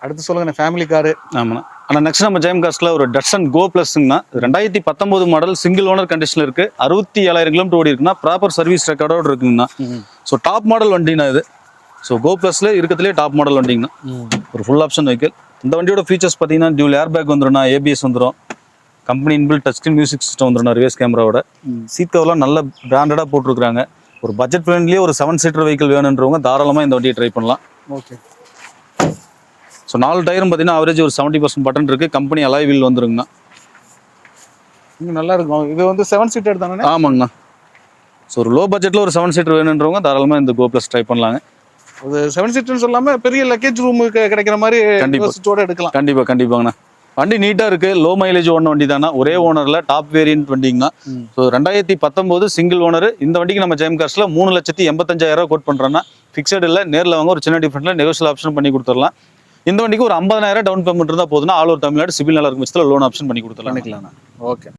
அடுத்து சொல்லுங்க family car. ஆமாண்ணா. ஆனால் நெக்ஸ்ட் நம்ம ஜெயம் காஸ்ட்ல ஒரு டட்சன் கோ பிளஸ்ங்கண்ணா. 2019 மாடல் சிங்கிள் ஓனர் கண்டிஷனில் இருக்கு. 67,000 கிலோமீட்டர் ஓடி இருக்குன்னா ப்ராப்பர் சர்வீஸ் ரெக்கார்டோடு இருக்குங்கண்ணா. ஸோ டாப் மாடல் வண்டினா இது. ஸோ கோ பிளஸ்ல இருக்கிறதுலே டாப் மாடல் வண்டிங்கண்ணா. ஒரு ஃபுல் ஆப்ஷன் வெஹிக்கிள். இந்த வண்டியோட ஃபீச்சர்ஸ் பார்த்தீங்கன்னா டியூல் ஏர் பேக் வந்துடும், ஏபிஎஸ் வந்துடும், company inbuilt touch screen music system வந்துடும், ரிவர்ஸ் கேமராவோட. சீட் கவர்லாம் நல்ல பிராண்டடாக போட்டிருக்காங்க. ஒரு பட்ஜெட் ஃப்ரெண்ட்லியே ஒரு 7 சீட்டர் வெஹிக்கிள் வேணுன்றவங்க தாராளமாக இந்த வண்டியை ட்ரை பண்ணலாம். ஓகே. ஸோ 4 டயரும் பார்த்தீங்கன்னா அவரேஜ் ஒரு 70% பட்டன் இருக்குது. கம்பெனி அலாய் வீல் வந்துருங்கண்ணா. இன்னும் நல்லா இருக்கும். இது வந்து 7 சீட்டர் தானே? ஆமாங்கண்ணா. ஸோ ஒரு லோ பட்ஜெட்டில் ஒரு 7 சீட்டர் வேணுன்றவங்க தாராளமாக இந்த கோ ப்ளஸ் ட்ரை பண்ணலாங்க. அது 7 சீட்டர்னு சொல்லாமல் பெரிய லக்கேஜ் ரூமுக்கு கிடைக்கிற மாதிரி கண்டிப்பாக எடுக்கலாம். கண்டிப்பாங்கண்ணா. வண்டி நீட்டாக இருக்குது. லோ மைலேஜ் ஓன வண்டி தானே. ஒரே ஓனரில் டாப் வேரியன்ட் வண்டிங்கண்ணா. So 2019 single owner. இந்த வண்டிக்கு நம்ம ஜெயம் காஸ்ட்ல 3,85,000 கோட் பண்ணுறோன்னா ஃபிக்ஸட் இல்லை. நேரில் வாங்க ஒரு சின்ன டிஃப்ரெண்ட்டில் நெகோஷியல் ஆப்ஷன் பண்ணி கொடுத்துடலாம். இந்த வண்டிக்கு ஒரு 50,000 டவுன் பேமெண்ட் இருந்தால் போதுன்னா ஆல் ஓவர் தமிழ்நாடு சிபில் நல்லா இருக்கும் பட்சத்தில் லோன் ஆப்ஷன் பண்ணி கொடுத்துடலாம். ஓகே.